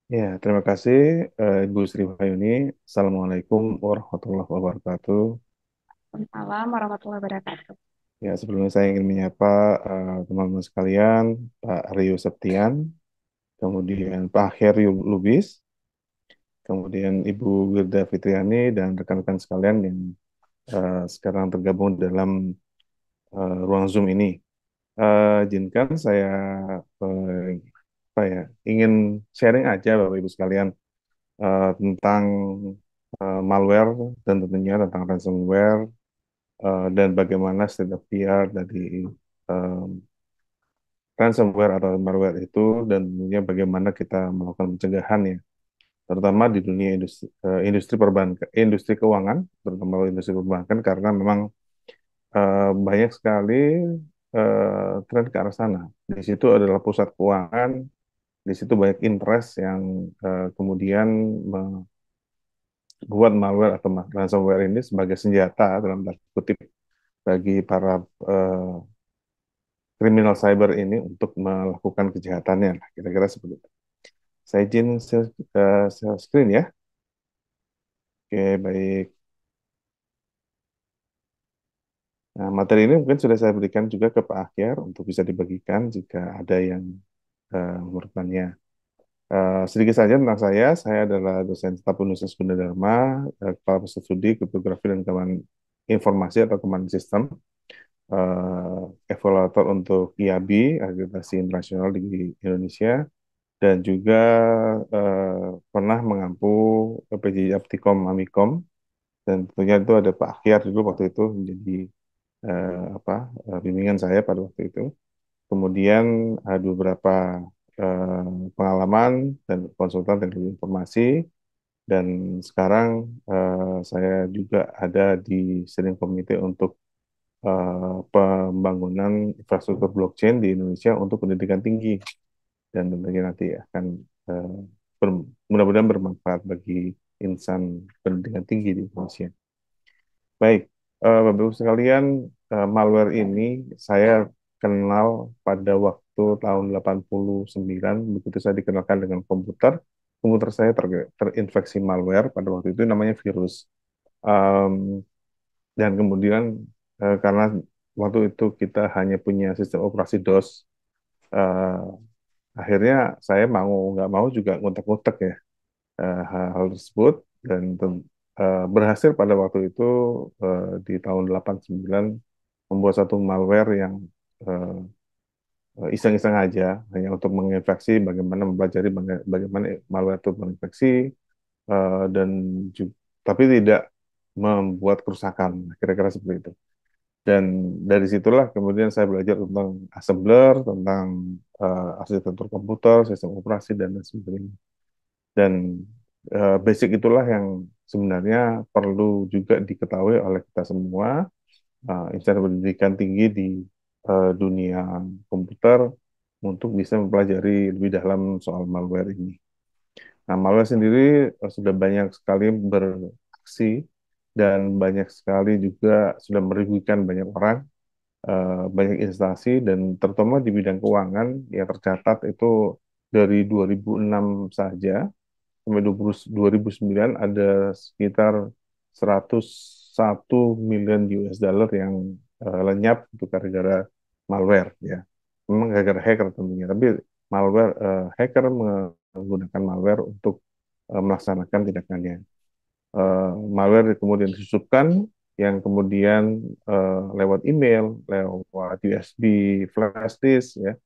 Ya, terima kasih Ibu Sri Wahyuni. Assalamualaikum warahmatullahi wabarakatuh. Waalaikumsalam warahmatullahi wabarakatuh. Ya, sebelumnya saya ingin menyapa teman-teman sekalian, Pak Rio Septian, kemudian Pak Heri Lubis, kemudian Ibu Wirda Fitriani, dan rekan-rekan sekalian yang sekarang tergabung dalam ruang Zoom ini. Izinkan saya eh, apa ya, ingin sharing aja Bapak Ibu sekalian tentang malware dan tentunya tentang ransomware dan bagaimana state of the art dari um, ransomware atau malware itu dan tentunya bagaimana kita melakukan pencegahan ya, terutama di dunia industri perbankan, industri keuangan, terutama industri perbankan karena memang banyak sekali tren ke arah sana. Di situ adalah pusat keuangan, di situ banyak interest yang kemudian membuat malware atau ransomware ini sebagai senjata dalam tanda kutip bagi para eh, kriminal cyber ini untuk melakukan kejahatannya lah, kira-kira seperti itu. Saya izin share screen ya. Oke, baik. Nah, materi ini mungkin sudah saya berikan juga ke Pak Akyar untuk bisa dibagikan jika ada yang memerlukannya. Sedikit saja tentang saya. Saya adalah dosen staf Universitas Gunadarma, Kepala Pusat Studi Kriptografi dan Keamanan Informasi atau Keamanan Sistem, evaluator untuk IAB, Akreditasi Internasional di Indonesia, dan juga pernah mengampu PJJ Aptikom Amikom, dan tentunya itu ada Pak Akyar dulu waktu itu menjadi apa bimbingan saya pada waktu itu. Kemudian ada beberapa eh, pengalaman dan konsultan teknologi informasi, dan sekarang saya juga ada di steering committee untuk pembangunan infrastruktur blockchain di Indonesia untuk pendidikan tinggi, dan tentunya nanti akan eh, mudah-mudahan bermanfaat bagi insan pendidikan tinggi di Indonesia. Baik, Bapak Ibu sekalian, malware ini saya kenal pada waktu tahun 89, begitu saya dikenalkan dengan komputer, komputer saya terinfeksi malware pada waktu itu namanya virus. Em, dan kemudian karena waktu itu kita hanya punya sistem operasi DOS, eh, akhirnya saya mau nggak mau juga ngutek-ngutek ya hal tersebut, dan berhasil pada waktu itu di tahun 89 membuat satu malware yang eh, iseng-iseng aja hanya untuk menginfeksi, bagaimana mempelajari bagaimana malware itu menginfeksi, dan juga, tapi tidak membuat kerusakan, kira-kira seperti itu. Dan dari situlah kemudian saya belajar tentang assembler, tentang arsitektur komputer, sistem operasi, dan lain sebagainya. Dan basic itulah yang sebenarnya perlu juga diketahui oleh kita semua, insan pendidikan tinggi di dunia komputer, untuk bisa mempelajari lebih dalam soal malware ini. Nah, malware sendiri sudah banyak sekali beraksi dan banyak sekali juga sudah merugikan banyak orang, banyak instansi, dan terutama di bidang keuangan yang tercatat itu dari 2006 saja sampai 2009 ada sekitar 101 miliar US dollar yang lenyap itu gara-gara malware ya. Memang gara-gara hacker tentunya, tapi hacker menggunakan malware untuk melaksanakan tindakannya. Malware kemudian disusupkan yang kemudian lewat email, lewat USB flash disk ya,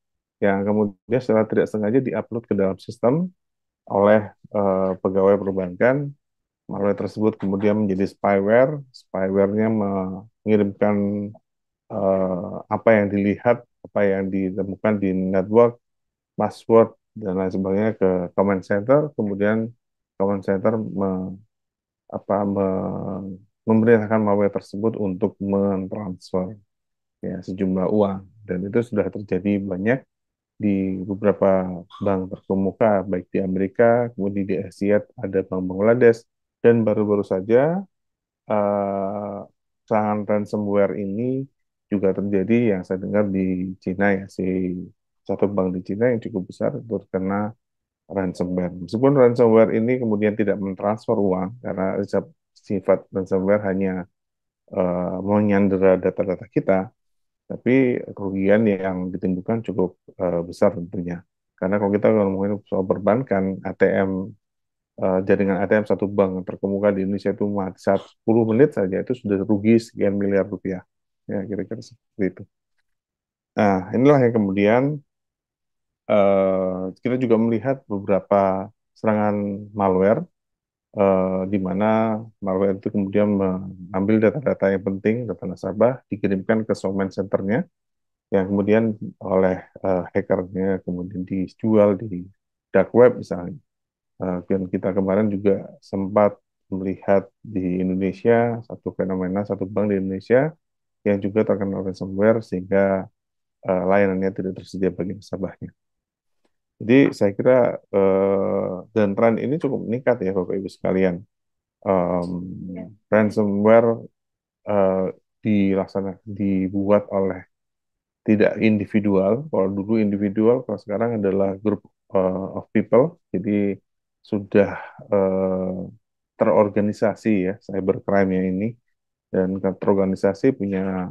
yang kemudian secara tidak sengaja diupload ke dalam sistem oleh pegawai perbankan. Malware tersebut kemudian menjadi spyware. Spyware-nya mengirimkan apa yang dilihat, apa yang ditemukan di network, password, dan lain sebagainya ke command center. Kemudian command center memerintahkan malware tersebut untuk mentransfer ya sejumlah uang. Dan itu sudah terjadi banyak di beberapa bank terkemuka, baik di Amerika, kemudian di Asia ada Bank Bangladesh, dan baru-baru saja eh, serangan ransomware ini juga terjadi yang saya dengar di Cina ya, satu bank di Cina yang cukup besar itu terkena ransomware. Meskipun ransomware ini kemudian tidak mentransfer uang karena sifat ransomware hanya menyandera data-data kita, tapi kerugian yang ditimbulkan cukup besar tentunya. Karena kalau kita ngomongin soal perbankan, jaringan ATM satu bank terkemuka di Indonesia itu mati saat 10 menit saja itu sudah rugi sekian miliar rupiah. Ya, kira-kira seperti itu. Nah, inilah yang kemudian kita juga melihat beberapa serangan malware di mana malware itu kemudian mengambil data-data yang penting, data nasabah, dikirimkan ke settlement centernya, yang kemudian oleh hackernya kemudian dijual di dark web misalnya. Dan kita kemarin juga sempat melihat di Indonesia satu fenomena, satu bank di Indonesia yang juga terkena ransomware sehingga layanannya tidak tersedia bagi nasabahnya. Jadi saya kira dan tren ini cukup meningkat ya Bapak Ibu sekalian. Um, Ransomware eh, dibuat oleh tidak individual. Kalau dulu individual, kalau sekarang adalah group of people. Jadi sudah eh, terorganisasi ya cybercrime-nya ini dan terorganisasi punya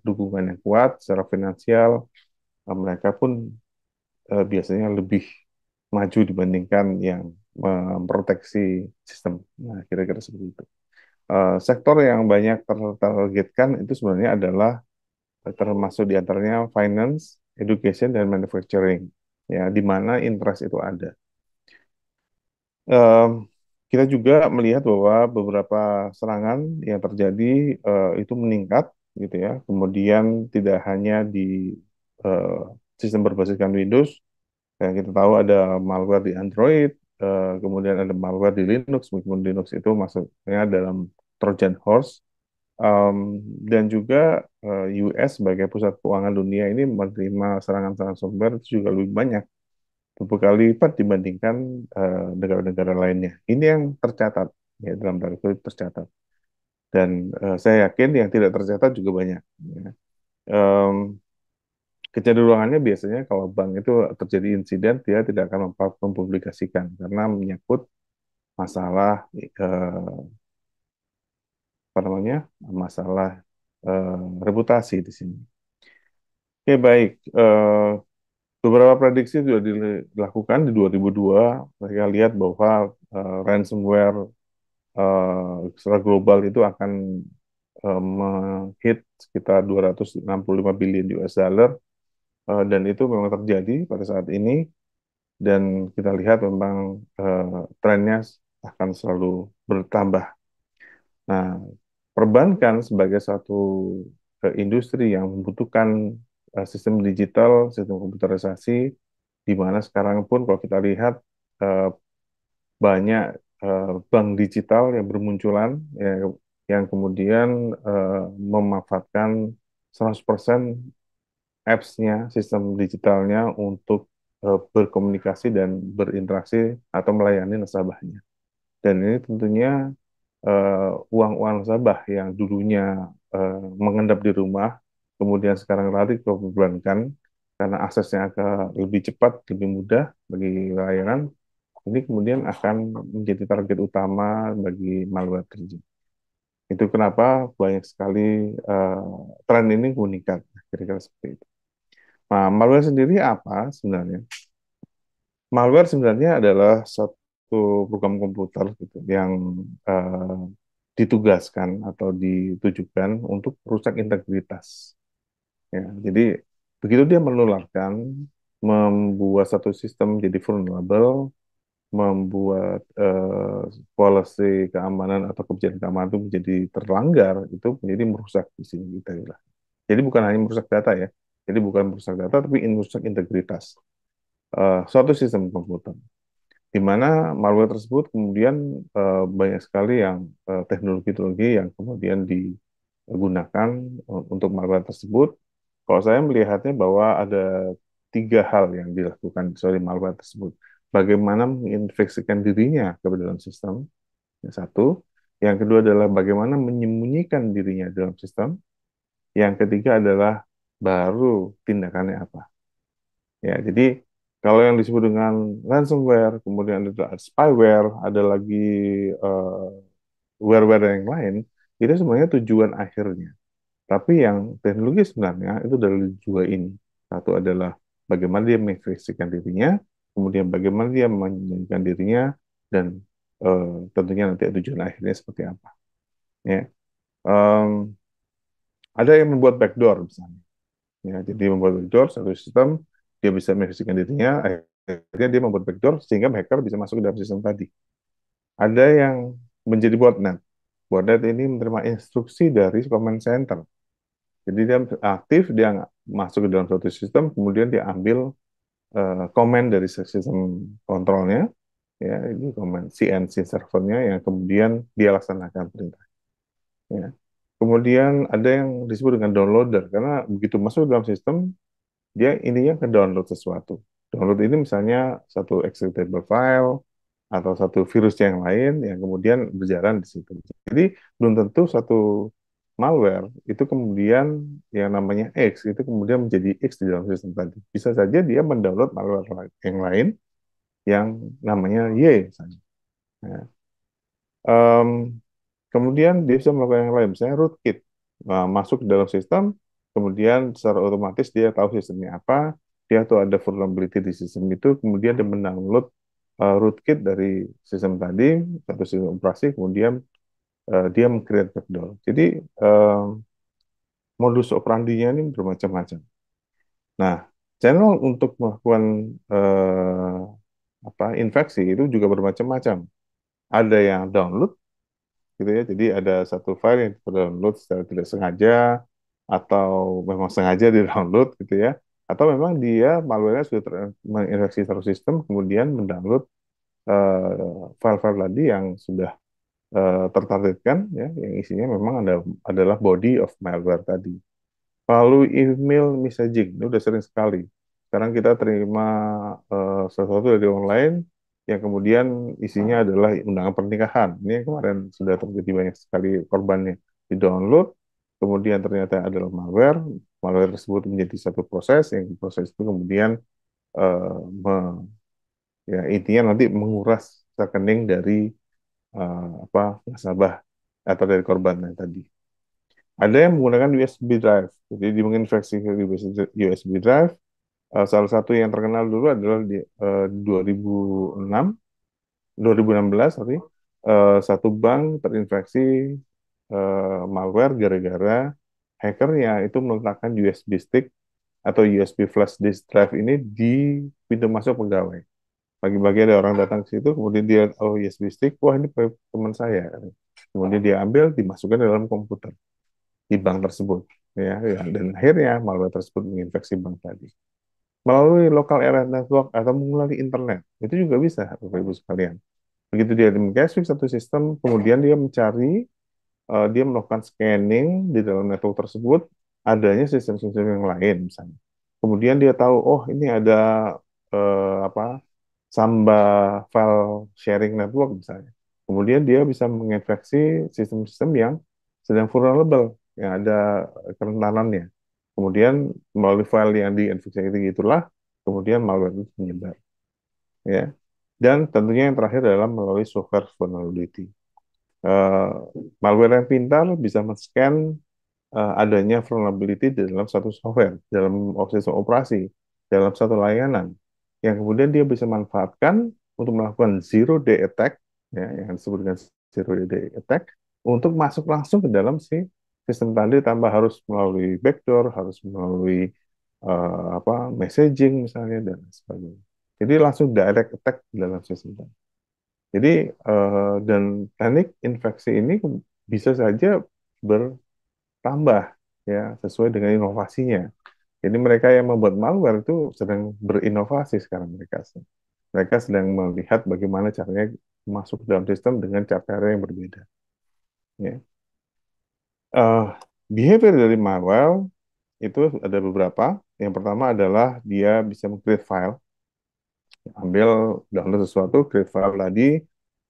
dukungan yang kuat secara finansial. Mereka pun biasanya lebih maju dibandingkan yang memproteksi sistem. Nah, kira-kira seperti itu. Sektor yang banyak tertargetkan itu sebenarnya adalah termasuk diantaranya finance, education, dan manufacturing. Ya, di mana interest itu ada. Em, Kita juga melihat bahwa beberapa serangan yang terjadi itu meningkat, gitu ya. Kemudian tidak hanya di eh, sistem berbasiskan Windows, yang kita tahu ada malware di Android, kemudian ada malware di Linux, meskipun Linux itu masuknya dalam Trojan Horse. Dan juga US sebagai pusat keuangan dunia ini menerima serangan-serangan ransomware itu juga lebih banyak, beberapa kali lipat dibandingkan negara-negara lainnya. Ini yang tercatat, ya dalam tanda kutip tercatat. Dan saya yakin yang tidak tercatat juga banyak. Ya. Em, Kecenderungannya biasanya kalau bank itu terjadi insiden, dia tidak akan mempublikasikan karena menyangkut masalah apa namanya, masalah reputasi di sini. Oke, baik. Beberapa prediksi sudah dilakukan di 2002. Mereka lihat bahwa ransomware secara global itu akan menghit sekitar 265 billion US dollar, dan itu memang terjadi pada saat ini. Dan kita lihat memang trennya akan selalu bertambah. Nah, perbankan sebagai satu industri yang membutuhkan sistem digital, sistem komputerisasi, di mana sekarang pun kalau kita lihat eh, banyak bank digital yang bermunculan, ya, yang kemudian memanfaatkan 100% apps-nya, sistem digitalnya untuk berkomunikasi dan berinteraksi atau melayani nasabahnya. Dan ini tentunya uang-uang nasabah yang dulunya mengendap di rumah, kemudian sekarang lari ke perbankan karena aksesnya agak lebih cepat, lebih mudah bagi layanan, ini kemudian akan menjadi target utama bagi malware tersebut. Itu kenapa banyak sekali eh, tren ini meningkat, kira-kira seperti itu. Nah, malware sendiri apa sebenarnya? Malware sebenarnya adalah satu program komputer gitu, yang eh, ditugaskan atau ditujukan untuk merusak integritas. Ya, jadi begitu dia menularkan, membuat satu sistem jadi vulnerable, membuat policy keamanan atau kebijakan keamanan itu menjadi terlanggar, itu menjadi merusak di sini kita bilang. Jadi bukan hanya merusak data ya, jadi bukan merusak data tapi merusak integritas suatu sistem komputer, di mana malware tersebut kemudian banyak sekali yang teknologi-teknologi yang kemudian digunakan untuk malware tersebut. Kalau saya melihatnya bahwa ada tiga hal yang dilakukan dari malware tersebut. Bagaimana menginfeksikan dirinya ke dalam sistem, yang satu. Yang kedua adalah bagaimana menyembunyikan dirinya dalam sistem. Yang ketiga adalah baru tindakannya apa. Ya, jadi Kalau yang disebut dengan ransomware, kemudian ada spyware, ada lagi eh, ware-ware yang lain, itu sebenarnya tujuan akhirnya. Tapi yang teknologi sebenarnya itu dari dua ini. Satu adalah bagaimana dia mengekspresikan dirinya, kemudian bagaimana dia menyanyikan dirinya, dan tentunya nanti tujuan akhirnya seperti apa. Ya. Em, ada yang membuat backdoor misalnya. Ya, jadi membuat backdoor satu sistem, dia bisa mengekspresikan dirinya, akhirnya dia membuat backdoor sehingga hacker bisa masuk ke dalam sistem tadi. Ada yang menjadi botnet. Botnet ini menerima instruksi dari command center. Jadi dia aktif, dia masuk ke dalam suatu sistem, kemudian dia ambil komen dari sistem kontrolnya, ya ini komen CNC servernya yang kemudian dia laksanakan perintah. Ya. Kemudian ada yang disebut dengan downloader, karena begitu masuk ke dalam sistem, dia intinya ke download sesuatu. Download ini misalnya satu executable file atau satu virus yang lain yang kemudian berjalan di situ. Jadi belum tentu satu malware itu kemudian yang namanya X itu kemudian menjadi X di dalam sistem tadi. Bisa saja dia mendownload malware yang lain yang namanya Y misalnya. Ya. Em, Kemudian dia bisa melakukan yang lain, misalnya rootkit. Nah, masuk ke dalam sistem, kemudian secara otomatis dia tahu sistemnya apa, dia tahu ada vulnerability di sistem itu, kemudian dia mendownload rootkit dari sistem tadi, satu sistem operasi, kemudian dia meng-create backdoor. Jadi modus operandinya ini bermacam-macam. Nah, channel untuk melakukan eh, infeksi itu juga bermacam-macam. Ada yang download, gitu ya. Jadi ada satu file yang download secara tidak sengaja atau memang sengaja di download gitu ya. Atau memang dia malware-nya sudah menginfeksi satu sistem kemudian mendownload file-file tadi yang sudah tertargetkan ya yang isinya memang adalah body of malware tadi. Lalu email messaging, ini udah sering sekali. Sekarang kita terima sesuatu dari online yang kemudian isinya adalah undangan pernikahan. Ini yang kemarin sudah terjadi banyak sekali korbannya. Di-download, kemudian ternyata adalah malware. Malware tersebut menjadi satu proses, yang proses itu kemudian eh, me- ya intinya nanti menguras rekening dari nasabah atau dari korban yang tadi. Ada yang menggunakan USB drive. Jadi dia menginfeksi ke USB drive. Salah satu yang terkenal dulu adalah di 2006, 2016, sorry. Satu bank terinfeksi malware gara-gara hackernya itu meletakkan USB stick atau USB flash disk drive ini di pintu masuk pegawai. Pagi-pagi ada orang datang ke situ, kemudian dia, oh USB stick, wah ini teman saya. Kemudian dia ambil, dimasukkan dalam komputer di bank tersebut. Ya, dan akhirnya malware tersebut menginfeksi bank tadi. Melalui local area network atau melalui internet, itu juga bisa, Bapak Ibu sekalian. Begitu dia mengcaching satu sistem, kemudian dia mencari, dia melakukan scanning di dalam network tersebut, adanya sistem-sistem yang lain misalnya. Kemudian dia tahu, oh ini ada Samba file sharing network misalnya. Kemudian dia bisa menginfeksi sistem-sistem yang sedang vulnerable, yang ada kerentanannya. Kemudian melalui file yang diinfeksi itulah, kemudian malware itu menyebar. Ya. Dan tentunya yang terakhir adalah melalui software vulnerability. Eh, Malware yang pintar bisa men-scan adanya vulnerability di dalam satu software, dalam sistem operasi, dalam satu layanan, yang kemudian dia bisa manfaatkan untuk melakukan zero day attack, ya, yang disebut dengan zero day attack, untuk masuk langsung ke dalam si sistem tadi tanpa harus melalui backdoor, harus melalui messaging misalnya dan sebagainya. Jadi langsung direct attack di dalam sistem tadi. Jadi dan teknik infeksi ini bisa saja tambah ya sesuai dengan inovasinya. Jadi mereka yang membuat malware itu sedang berinovasi sekarang mereka. Mereka sedang melihat bagaimana caranya masuk ke dalam sistem dengan cara yang berbeda. Ya. Eh, Behavior dari malware itu ada beberapa. Yang pertama adalah dia bisa meng-create file, ambil download sesuatu, create file tadi,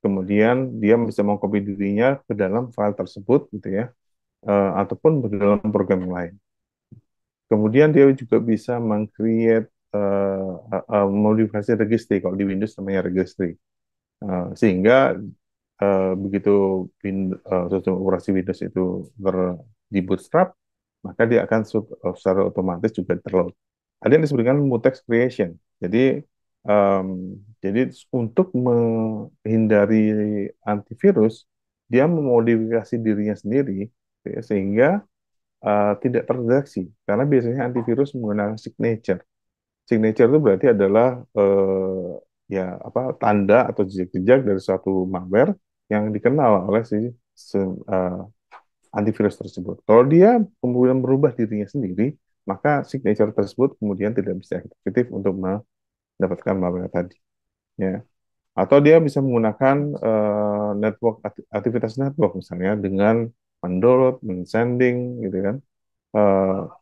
kemudian dia bisa mengcopy dirinya ke dalam file tersebut, gitu ya, ataupun ke dalam program yang lain. Kemudian dia juga bisa meng-create modifikasi registry. Kalau di Windows namanya registry. Sehingga begitu sistem operasi Windows itu di bootstrap, maka dia akan secara otomatis juga terload. Ada yang disebut dengan mutex creation. Em, jadi untuk menghindari antivirus, dia memodifikasi dirinya sendiri ya, sehingga tidak terdeteksi. Karena biasanya antivirus menggunakan signature. Signature itu berarti adalah ya apa tanda atau jejak-jejak dari suatu malware yang dikenal oleh eh, antivirus tersebut. Kalau dia kemudian merubah dirinya sendiri, maka signature tersebut kemudian tidak bisa efektif untuk mendapatkan malware tadi. Ya. Atau dia bisa menggunakan aktivitas network misalnya dengan mendownload, mensending, gitu kan.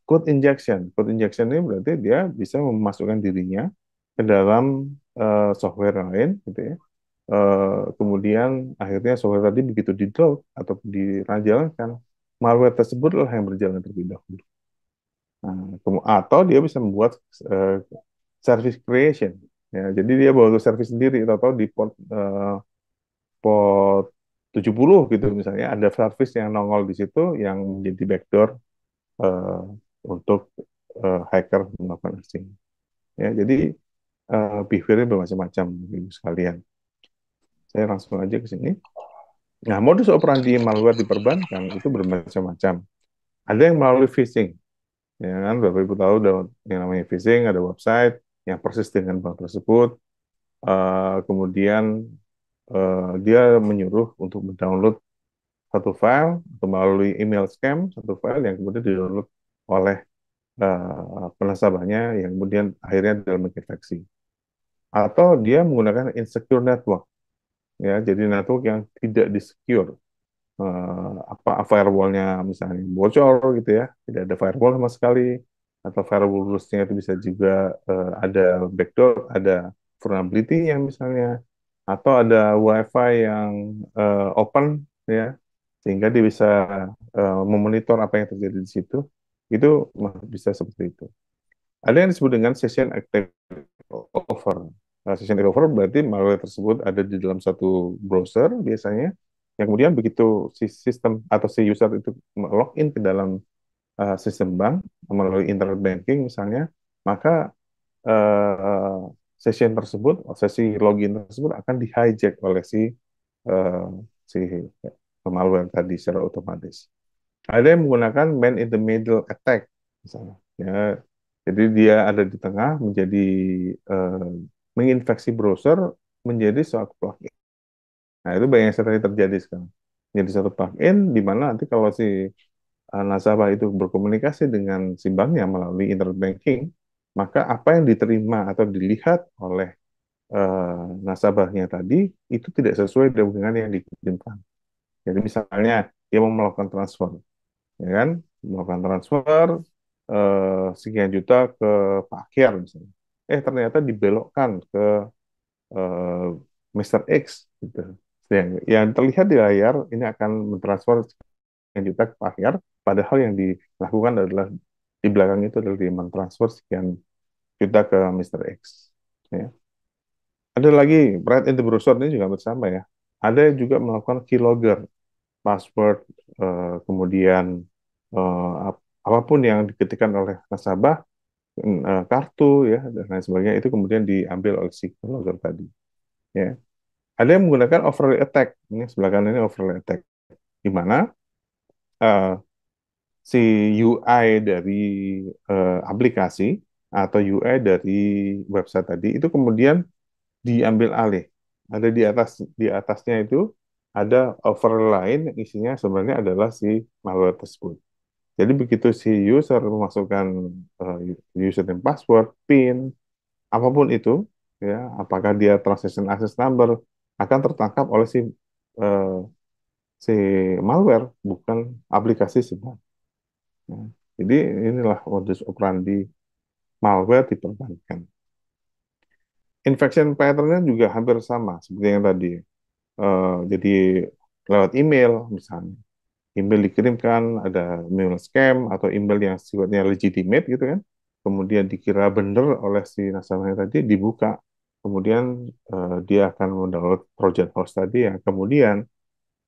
Code injection. Code injection ini berarti dia bisa memasukkan dirinya ke dalam software lain, gitu ya. Kemudian akhirnya software tadi begitu di-download atau dijalankan, malware tersebutlah yang berjalan terlebih dahulu. Nah, atau dia bisa membuat eh, service creation. Ya, jadi dia bawa service sendiri, atau di port 70 gitu misalnya, ada service yang nongol di situ yang menjadi backdoor eh, untuk hacker melakukan phishing. Ya, jadi behavior-nya bermacam-macam, Ibu sekalian. Saya langsung aja ke sini. Nah, modus operandi malware di perbankan itu bermacam-macam. Ada yang melalui phishing, ya kan? Bapak Ibu tahu ada yang namanya phishing, ada website yang persis dengan bank tersebut. Kemudian dia menyuruh untuk mendownload satu file atau melalui email scam satu file yang kemudian didownload oleh penasabahnya yang kemudian akhirnya dalam menginfeksi. Atau dia menggunakan insecure network, ya, jadi network yang tidak disecure. Apa firewallnya misalnya bocor gitu ya, tidak ada firewall sama sekali, atau firewall rules-nya itu bisa juga ada backdoor, ada vulnerability yang misalnya, atau ada WiFi yang open ya, sehingga dia bisa memonitor apa yang terjadi di situ. Itu bisa seperti itu. Ada yang disebut dengan session active over. Nah, session active over berarti malware tersebut ada di dalam satu browser biasanya, yang kemudian begitu si sistem atau si user itu login ke dalam sistem bank melalui internet banking misalnya, maka uh, session tersebut, sesi login tersebut akan di hijack oleh uh, si malware tadi secara otomatis. Ada yang menggunakan man in the middle attack, misalnya. Ya, jadi dia ada di tengah menjadi eh, menginfeksi browser menjadi suatu plugin. Nah, itu banyak sekali terjadi sekarang. Jadi satu plugin di mana nanti kalau si nasabah itu berkomunikasi dengan si banknya melalui internet banking, maka apa yang diterima atau dilihat oleh nasabahnya tadi itu tidak sesuai dengan yang dikirimkan. Jadi misalnya dia mau melakukan transfer, ya kan, melakukan transfer sekian juta ke Pak Akyar misalnya, ternyata dibelokkan ke eh, Mr. X gitu. Yang terlihat di layar ini akan mentransfer sekian juta ke Pak Akyar, padahal yang dilakukan adalah di belakang itu adalah dia mentransfer sekian juta ke Mr. X, ya. Ada lagi right in the browser ini juga bersama ya, ada juga melakukan keylogger password, kemudian apapun yang diketikkan oleh nasabah, kartu ya dan lain sebagainya, itu kemudian diambil oleh si keylogger tadi. Ya, ada yang menggunakan overlay attack. Ini sebelah kanan ini overlay attack, di mana eh, si UI dari aplikasi atau UI dari website tadi itu kemudian diambil alih. Ada di atasnya itu ada overlay lain yang isinya sebenarnya adalah si malware tersebut. Jadi begitu si user memasukkan uh, username, password, PIN, apapun itu, ya, apakah dia transaction access number, akan tertangkap oleh uh, si malware, bukan aplikasi sebenarnya. Ya. Jadi inilah modus operandi malware di perbankan. Infection pattern-nya juga hampir sama seperti yang tadi. Jadi lewat email misalnya. Email dikirimkan, ada email scam atau email yang sifatnya legitimate gitu kan. kemudian dikira benar oleh si nasabahnya tadi, dibuka. Kemudian dia akan mendownload Trojan Horse tadi yang kemudian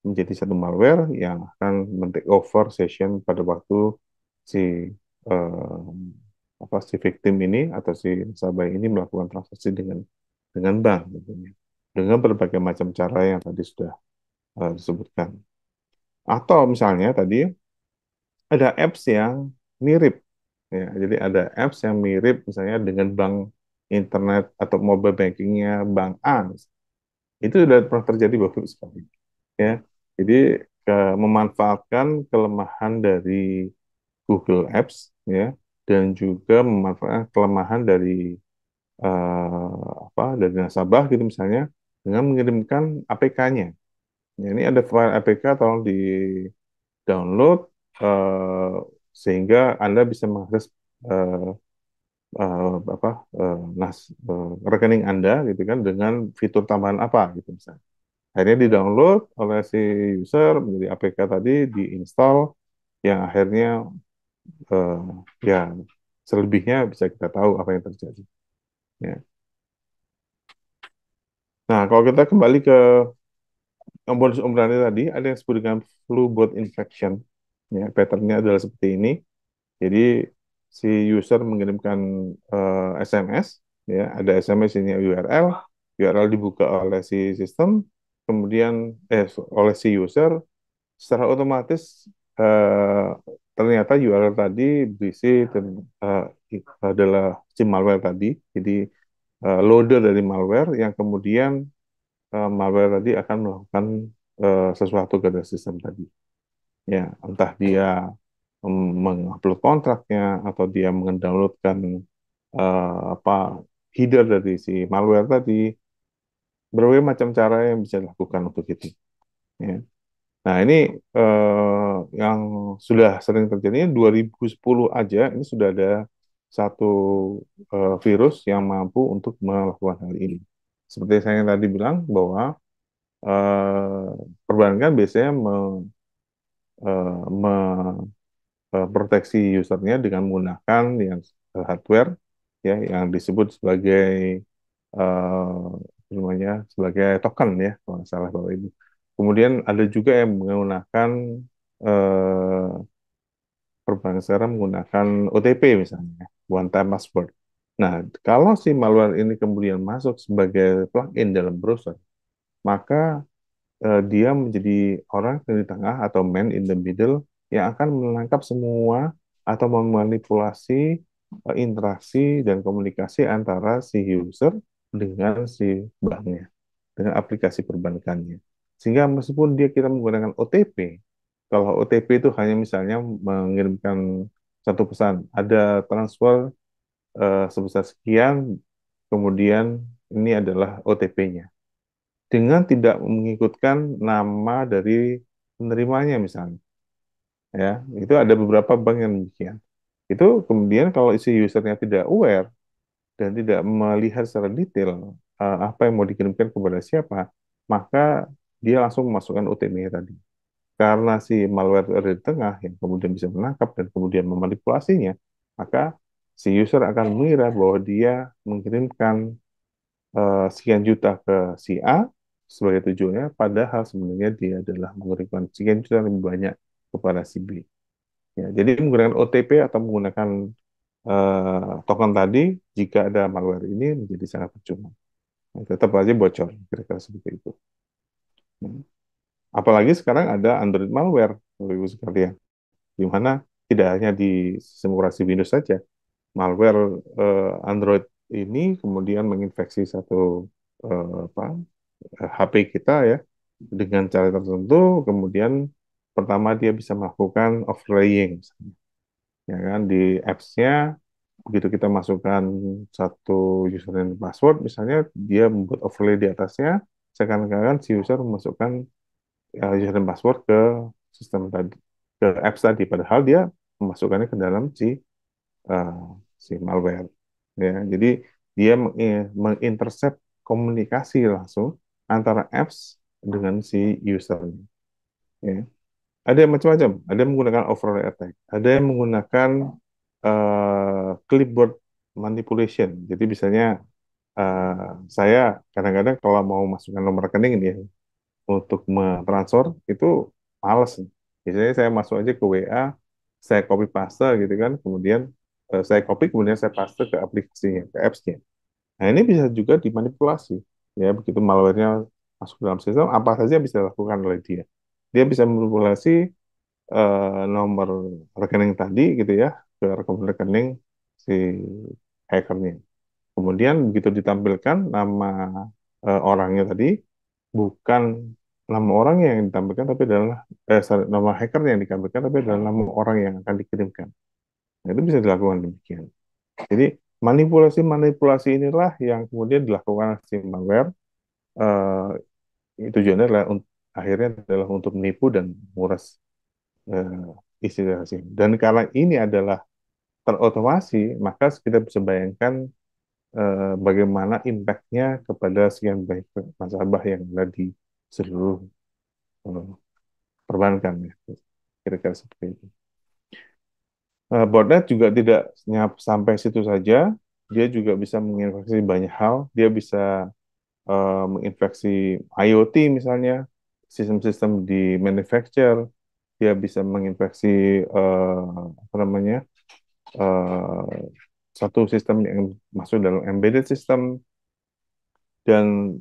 menjadi satu malware yang akan men-take over session pada waktu si eh, si victim ini atau si nasabah ini melakukan transaksi dengan bank tentunya. Dengan berbagai macam cara yang tadi sudah disebutkan. Atau misalnya tadi ada apps yang mirip, ya. Jadi ada apps yang mirip misalnya dengan bank internet atau mobile bankingnya bank A. Itu sudah pernah terjadi Bapak sekali, ya. Jadi memanfaatkan kelemahan dari Google Apps, ya, dan juga memanfaatkan kelemahan dari dari nasabah gitu misalnya dengan mengirimkan APK-nya. Ya, ini ada file APK, tolong di download sehingga Anda bisa mengakses eh, eh, apa rekening Anda gitu kan dengan fitur tambahan apa gitu misalnya. Akhirnya di-download oleh si user menjadi APK tadi, diinstal yang akhirnya eh, ya selebihnya bisa kita tahu apa yang terjadi. Ya. Nah, kalau kita kembali ke modus operandi tadi, ada yang disebut dengan flu bot infection. Ya, patternnya adalah seperti ini. Jadi si user mengirimkan SMS, ya, ada SMS ini URL, URL dibuka oleh si sistem, kemudian oleh si user, secara otomatis eh, ternyata URL tadi berisi adalah si malware tadi. Jadi loader dari malware yang kemudian malware tadi akan melakukan sesuatu ke dalam sistem tadi. Ya, entah dia mengupload kontraknya atau dia mendownloadkan apa header dari si malware tadi, berbagai macam cara yang bisa dilakukan untuk itu. Ya. Nah, ini yang sudah sering terjadi 2010 aja ini sudah ada satu virus yang mampu untuk melakukan hal ini. Seperti saya yang tadi bilang bahwa perbankan biasanya proteksi usernya dengan menggunakan yang hardware, ya yang disebut sebagai namanya sebagai token, ya kalau nggak salah Bapak Ibu. Kemudian ada juga yang menggunakan eh, perbankan sekarang menggunakan OTP misalnya, one time password. Nah, kalau si malware ini kemudian masuk sebagai plugin dalam browser, maka dia menjadi orang di tengah atau man in the middle yang akan menangkap semua atau memanipulasi interaksi dan komunikasi antara si user dengan si banknya, dengan aplikasi perbankannya. Sehingga meskipun dia kita menggunakan OTP, kalau OTP itu hanya misalnya mengirimkan satu pesan, ada transfer sebesar sekian, kemudian ini adalah OTP-nya dengan tidak mengikutkan nama dari penerimanya misalnya, ya itu ada beberapa bank yang demikian. Itu kemudian kalau isi usernya tidak aware dan tidak melihat secara detail apa yang mau dikirimkan kepada siapa, maka dia langsung memasukkan OTP-nya tadi. Karena si malware itu ada di tengah yang kemudian bisa menangkap dan kemudian memanipulasinya, maka si user akan mengira bahwa dia mengirimkan sekian juta ke si A sebagai tujuannya, padahal sebenarnya dia adalah memberikan sekian juta lebih banyak kepada si B. Ya, jadi menggunakan OTP atau menggunakan token tadi, jika ada malware ini menjadi sangat percuma. Nah, tetap aja bocor, kira-kira seperti itu. Hmm. Apalagi sekarang ada Android malware, Bapak Ibu sekalian, di mana tidak hanya di sistem operasi Windows saja, malware Android ini kemudian menginfeksi satu HP kita, ya, dengan cara tertentu, kemudian pertama dia bisa melakukan overlaying misalnya, ya kan di apps-nya, begitu kita masukkan satu username dan password misalnya, dia membuat overlay di atasnya seakan-akan si user memasukkan username dan password ke sistem tadi, ke apps tadi, padahal dia memasukkannya ke dalam eh, si malware, ya. Jadi dia mengintercept komunikasi langsung antara apps dengan si user, ya. Ada yang macam-macam, ada yang menggunakan overlay attack, ada yang menggunakan clipboard manipulation. Jadi misalnya saya kadang-kadang kalau mau masukkan nomor rekening ini ya, untuk mentransfer itu males. Biasanya saya masuk aja ke WA, saya copy paste gitu kan, kemudian saya copy kemudian saya paste ke aplikasinya, ke apps-nya. Nah, ini bisa juga dimanipulasi. Ya, begitu malware-nya masuk dalam sistem, apa saja bisa dilakukan oleh dia. Dia bisa manipulasi nomor rekening tadi gitu ya, ke rekening si hackernya. Kemudian begitu ditampilkan nama orangnya tadi, bukan nama orang yang ditampilkan, tapi adalah sorry, nama hacker yang ditampilkan, tapi adalah nama orang yang akan dikirimkan. Nah, itu bisa dilakukan demikian. Jadi manipulasi-manipulasi inilah yang kemudian dilakukan si malware. Tujuannya adalah akhirnya adalah untuk menipu dan menguras isi data. Dan karena ini adalah terotomasi, maka kita bisa bayangkan bagaimana impact-nya kepada sekian banyak nasabah yang ada di seluruh eh, perbankan ya. Kira-kira seperti itu. Botnet juga tidak sampai situ saja, dia juga bisa menginfeksi banyak hal. Dia bisa menginfeksi IoT misalnya, sistem-sistem di manufacture, dia bisa menginfeksi apa namanya eh, satu sistem yang masuk dalam embedded system, dan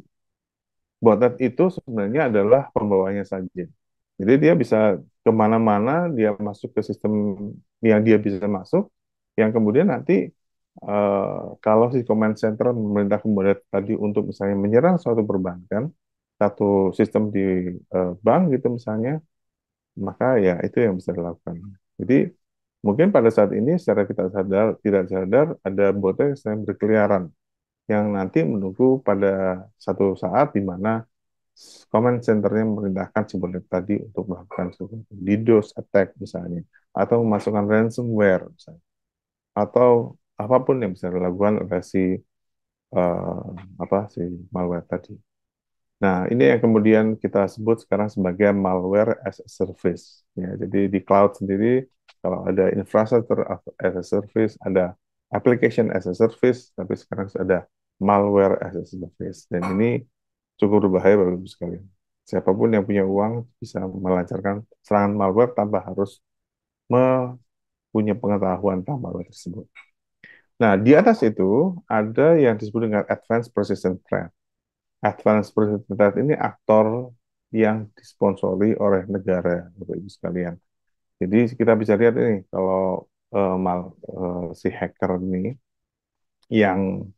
botnet itu sebenarnya adalah pembawanya saja. Jadi dia bisa kemana-mana, dia masuk ke sistem yang dia bisa masuk, yang kemudian nanti kalau si command center memerintahkan botnet tadi untuk misalnya menyerang suatu perbankan, satu sistem di bank gitu misalnya, maka ya itu yang bisa dilakukan. Jadi mungkin pada saat ini secara kita sadar, tidak sadar ada botnet yang sedang berkeliaran yang nanti menunggu pada satu saat di mana command centernya memerintahkan si botnet tadi untuk melakukan sesuatu. DDoS attack misalnya, atau memasukkan ransomware misalnya, atau apapun yang bisa dilakukan oleh si si malware tadi. Nah, ini yang kemudian kita sebut sekarang sebagai malware as a service. Ya, jadi di cloud sendiri, kalau ada infrastructure as a service, ada application as a service, tapi sekarang ada malware as a service. Dan ini cukup berbahaya Bapak Ibu sekalian. Siapapun yang punya uang bisa melancarkan serangan malware tanpa harus mempunyai pengetahuan tentang malware tersebut. Nah, di atas itu ada yang disebut dengan Advanced Persistent Threat. Advanced Persistent Threat ini aktor yang disponsori oleh negara, Bapak Ibu sekalian. Jadi kita bisa lihat ini, kalau si hacker ini yang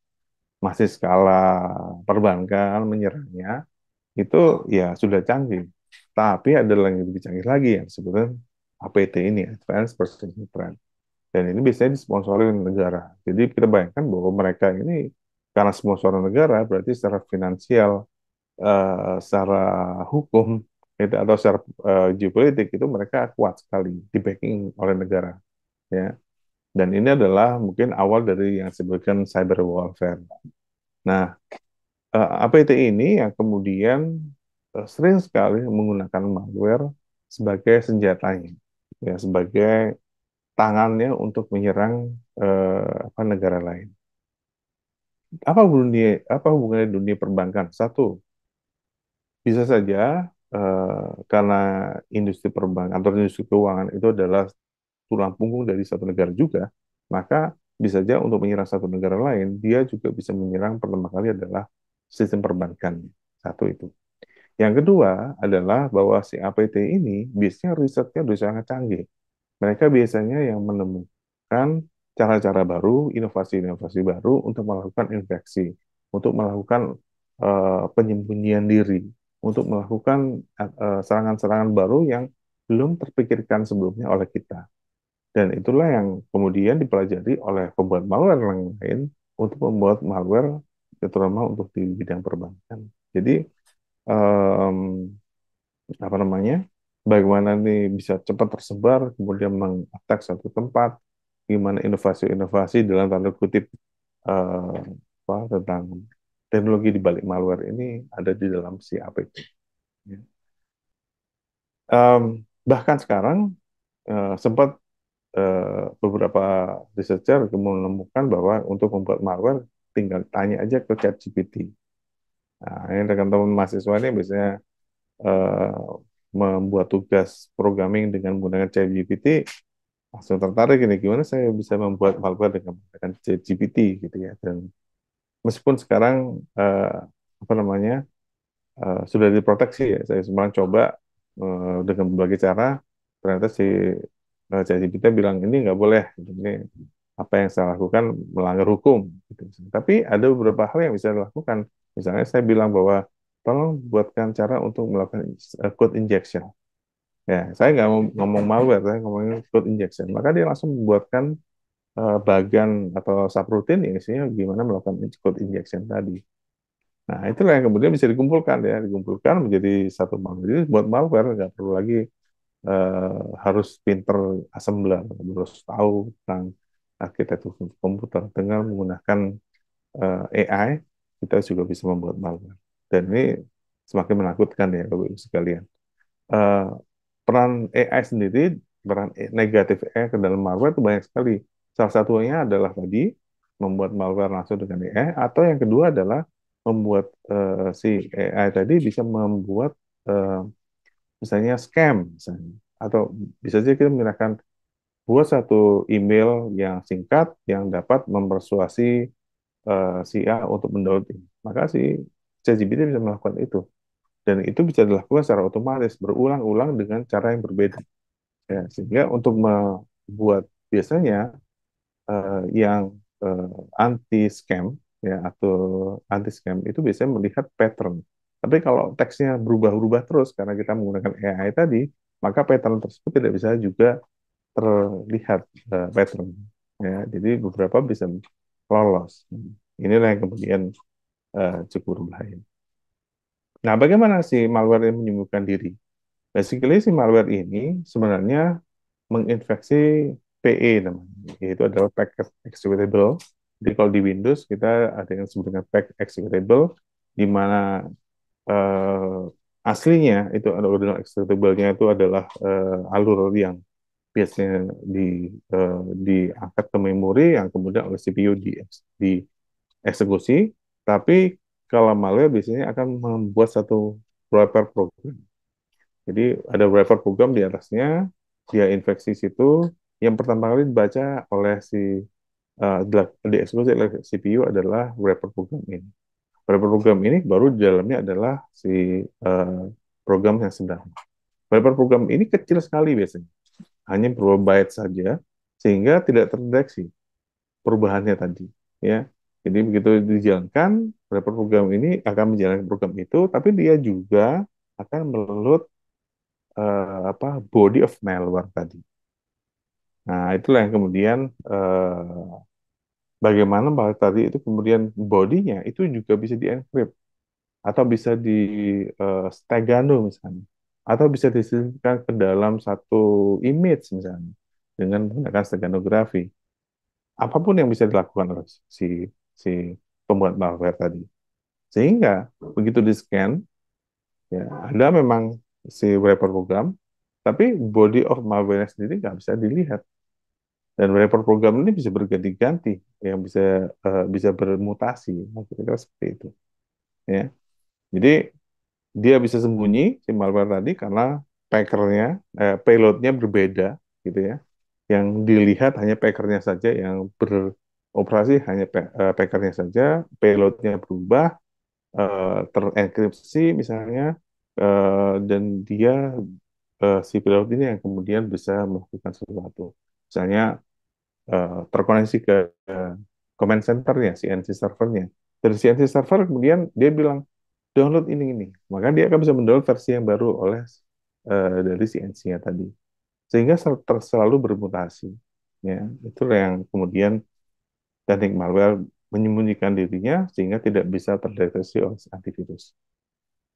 masih skala perbankan menyerangnya, itu ya sudah canggih. Tapi ada yang lebih canggih lagi yang sebetulnya APT ini, Advanced Persistent Threat. Dan ini biasanya disponsori oleh negara. Jadi kita bayangkan bahwa mereka ini karena sponsor negara, berarti secara finansial, secara hukum, itu, atau secara geopolitik itu mereka kuat sekali, di backing oleh negara. Ya. Dan ini adalah mungkin awal dari yang disebutkan cyber warfare. Nah, APT ini yang kemudian sering sekali menggunakan malware sebagai senjatanya, ya sebagai tangannya untuk menyerang negara lain. Apa hubungannya dunia perbankan? Satu, bisa saja karena industri perbankan atau industri keuangan itu adalah tulang punggung dari satu negara juga, maka bisa saja untuk menyerang satu negara lain, dia juga bisa menyerang pertama kali adalah sistem perbankan. Satu itu. Yang kedua adalah bahwa si APT ini biasanya risetnya sudah sangat canggih. Mereka biasanya yang menemukan cara-cara baru, inovasi-inovasi baru untuk melakukan infeksi, untuk melakukan penyembunyian diri, untuk melakukan serangan-serangan baru yang belum terpikirkan sebelumnya oleh kita. Dan itulah yang kemudian dipelajari oleh pembuat malware yang lain untuk membuat malware terutama untuk di bidang perbankan. Jadi em, apa namanya, bagaimana ini bisa cepat tersebar, kemudian mengatak satu tempat, gimana inovasi-inovasi dalam tanda kutip eh, tentang teknologi di balik malware ini ada di dalam si APT. Bahkan sekarang sempat beberapa researcher menemukan bahwa untuk membuat malware tinggal tanya aja ke ChatGPT. Nah, ini teman-teman mahasiswa ini biasanya eh, membuat tugas programming dengan menggunakan ChatGPT, langsung tertarik ini gimana saya bisa membuat malware dengan menggunakan ChatGPT gitu ya. Dan meskipun sekarang apa namanya sudah diproteksi ya, saya sebenarnya coba dengan berbagai cara, ternyata si ChatGPT bilang ini nggak boleh, gitu. Ini apa yang saya lakukan melanggar hukum. Gitu. Tapi ada beberapa hal yang bisa dilakukan. Misalnya saya bilang bahwa tolong buatkan cara untuk melakukan code injection. Ya, saya nggak mau ngomong malware, saya ngomongin code injection. Maka dia langsung membuatkan bagan atau subroutine yang isinya gimana melakukan code injection tadi. Nah, itulah yang kemudian bisa dikumpulkan ya, dikumpulkan menjadi satu malware. Jadi buat malware nggak perlu lagi harus pinter assembler, harus tahu tentang arsitektur komputer. Dengan menggunakan AI, kita juga bisa membuat malware. Dan ini semakin menakutkan ya, Bapak Ibu sekalian. Eh, Peran AI sendiri, peran negatif AI ke dalam malware itu banyak sekali. Salah satunya adalah tadi membuat malware langsung dengan AI, atau yang kedua adalah membuat si AI tadi bisa membuat eh, misalnya scam, misalnya. Atau bisa saja kita menggunakan buat satu email yang singkat yang dapat mempersuasi si A untuk mendownload ini. Maka si ChatGPT bisa melakukan itu. Dan itu bisa dilakukan secara otomatis, berulang-ulang dengan cara yang berbeda. Ya, sehingga untuk membuat biasanya yang anti scam ya atau anti scam itu biasanya melihat pattern. Tapi kalau teksnya berubah-ubah terus karena kita menggunakan AI tadi, maka pattern tersebut tidak bisa juga terlihat pattern. Ya, jadi beberapa bisa lolos. Inilah yang kemudian cukup berbahaya. Nah, bagaimana si malware ini menyembuhkan diri? Basically si malware ini sebenarnya menginfeksi PE namanya, yaitu adalah packet executable. Jadi kalau di Windows kita ada yang disebut dengan packet executable, di mana eh, aslinya itu ada original executable-nya itu adalah alur yang biasanya di diangkat ke memori yang kemudian oleh CPU dieksekusi. Tapi kalau malware biasanya akan membuat satu wrapper program. Jadi ada wrapper program di atasnya, dia infeksi situ, yang pertama kali dibaca oleh si dieksekusi oleh CPU adalah wrapper program ini. Wrapper program ini baru di dalamnya adalah si uh, program yang sedang. Wrapper program ini kecil sekali biasanya, hanya beberapa byte saja, sehingga tidak terdeteksi perubahannya tadi. Ya, jadi begitu dijalankan, wrapper program ini akan menjalankan program itu, tapi dia juga akan meload apa body of malware tadi. Nah, itulah yang kemudian bagaimana malware tadi itu kemudian bodinya itu juga bisa di-encrypt atau bisa di stegano misalnya atau bisa disimpan ke dalam satu image misalnya dengan menggunakan steganografi. Apapun yang bisa dilakukan oleh si si pembuat malware tadi. Sehingga begitu di-scan ya ada memang si wrapper program tapi body of malware sendiri nggak bisa dilihat. Dan wrapper program ini bisa berganti-ganti, yang bisa bermutasi, kira-kira seperti itu. Ya, jadi dia bisa sembunyi si malware tadi karena packernya, payloadnya berbeda, gitu ya. Yang dilihat hanya packernya saja, yang beroperasi hanya packernya saja, payloadnya berubah, terenkripsi misalnya, dan dia si payload ini yang kemudian bisa melakukan sesuatu. Misalnya terkoneksi ke command centernya, CNC servernya. Dari CNC server kemudian dia bilang download ini. Maka dia akan bisa mendownload versi yang baru oleh dari CNC-nya tadi. Sehingga selalu bermutasi. Ya, itulah yang kemudian teknik malware menyembunyikan dirinya sehingga tidak bisa terdeteksi oleh antivirus.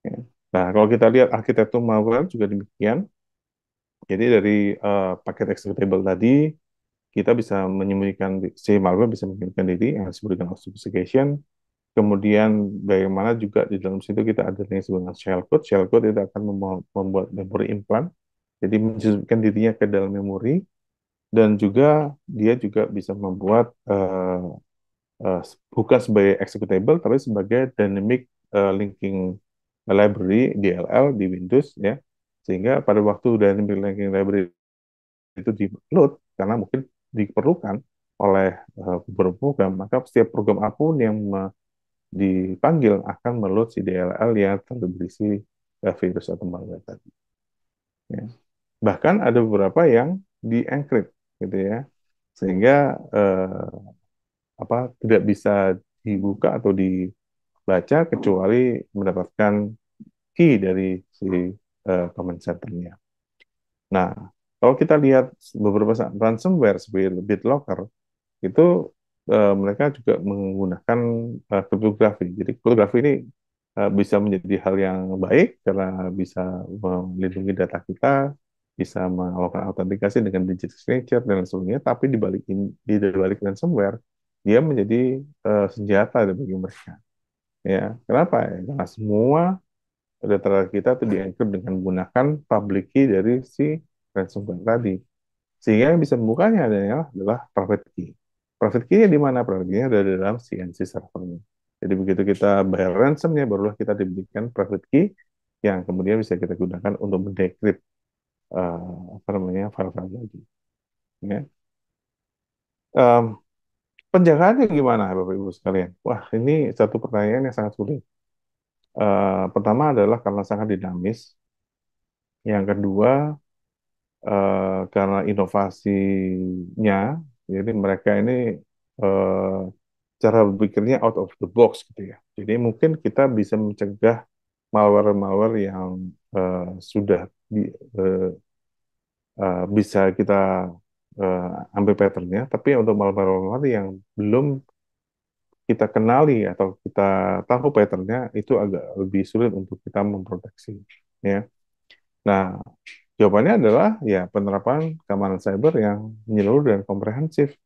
Ya. Nah, kalau kita lihat arsitektur malware juga demikian. Jadi dari paket executable tadi kita bisa menyembunyikan si malware bisa menyembunyikan diri yang disebut dengan obfuscation. Kemudian bagaimana juga di dalam situ kita ada yang disebut dengan shellcode. Shellcode itu akan membuat memori implant, jadi menjadikan dirinya ke dalam memori dan juga dia juga bisa membuat eh, bukan sebagai executable tapi sebagai dynamic linking library DLL di Windows ya, sehingga pada waktu dynamic linking library itu di load karena mungkin diperlukan oleh beberapa program, maka setiap program apapun yang dipanggil akan meload si DLL yang telah berisi virus atau malware tadi. Ya. Bahkan ada beberapa yang di-encrypt gitu ya, sehingga tidak bisa dibuka atau dibaca kecuali mendapatkan key dari si command centernya. Nah, kalau kita lihat beberapa ransomware seperti BitLocker itu mereka juga menggunakan kriptografi. Jadi kriptografi ini bisa menjadi hal yang baik karena bisa melindungi data kita, bisa melakukan autentikasi dengan digital signature dan lain sebagainya. Tapi di balik ransomware, dia menjadi senjata bagi mereka. Ya, kenapa? Ya, karena semua data kita itu di-encrypt dengan menggunakan public key dari si ransomware tadi. Sehingga yang bisa membukanya adalah private key. Private key-nya di mana? Private key-nya ada di dalam CNC servernya. Jadi begitu kita bayar ransomnya, barulah kita diberikan private key yang kemudian bisa kita gunakan untuk mendecrypt file-file lagi. Ya. Um, Penjagaannya gimana, Bapak Ibu sekalian? Wah, ini satu pertanyaan yang sangat sulit. Pertama adalah karena sangat dinamis. Yang kedua, karena inovasinya, jadi mereka ini eh, cara berpikirnya out of the box gitu ya. Jadi mungkin kita bisa mencegah malware-malware yang sudah eh, bisa kita ambil patternnya, tapi untuk malware-malware yang belum kita kenali atau kita tahu patternnya itu agak lebih sulit untuk kita memproteksi. Ya. Nah, jawabannya adalah ya penerapan keamanan cyber yang menyeluruh dan komprehensif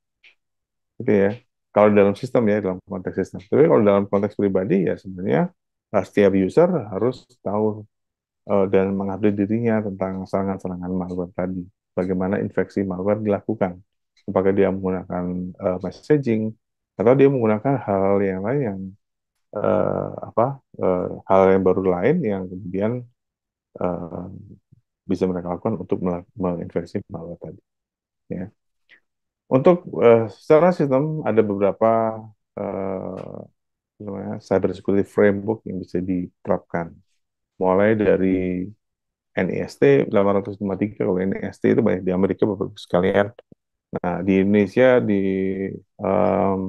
gitu ya. Kalau dalam sistem ya, dalam konteks sistem. Tapi kalau dalam konteks pribadi ya sebenarnya setiap user harus tahu dan mengupdate dirinya tentang serangan-serangan malware tadi. Bagaimana infeksi malware dilakukan. Apakah dia menggunakan messaging atau dia menggunakan hal yang lain yang hal yang baru lain yang kemudian eh, bisa mereka lakukan untuk menginfeksi malware tadi. Ya. Untuk secara sistem ada beberapa eh, cyber security framework yang bisa diterapkan. Mulai dari NIST 853, kalau NIST itu banyak di Amerika Bapak Ibu sekalian. Nah, di Indonesia, di em,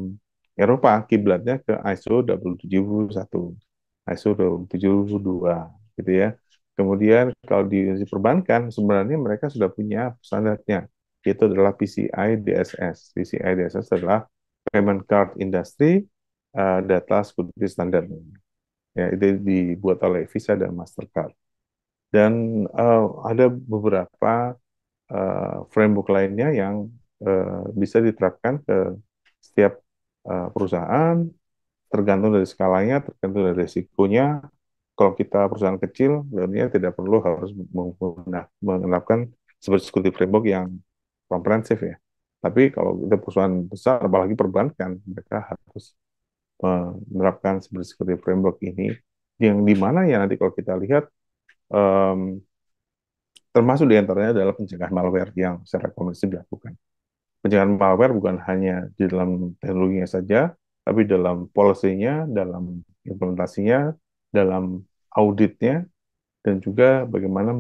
Eropa, kiblatnya ke ISO 27001, ISO 27002, gitu ya. Kemudian kalau di perbankan, sebenarnya mereka sudah punya standarnya, yaitu adalah PCI DSS. PCI DSS adalah Payment Card Industry Data Security Standard. Ya, itu dibuat oleh Visa dan Mastercard. Dan ada beberapa framework lainnya yang bisa diterapkan ke setiap perusahaan, tergantung dari skalanya, tergantung dari risikonya. Kalau kita perusahaan kecil, sebenarnya tidak perlu harus menerapkan seperti security framework yang komprehensif ya. Tapi kalau kita perusahaan besar, apalagi perbankan, mereka harus menerapkan seperti security framework ini, yang di mana ya nanti kalau kita lihat, em, termasuk diantaranya adalah pencegahan malware yang secara komersil dilakukan. Pencegahan malware bukan hanya di dalam teknologinya saja, tapi dalam policy-nya, dalam implementasinya, dalam auditnya, dan juga bagaimana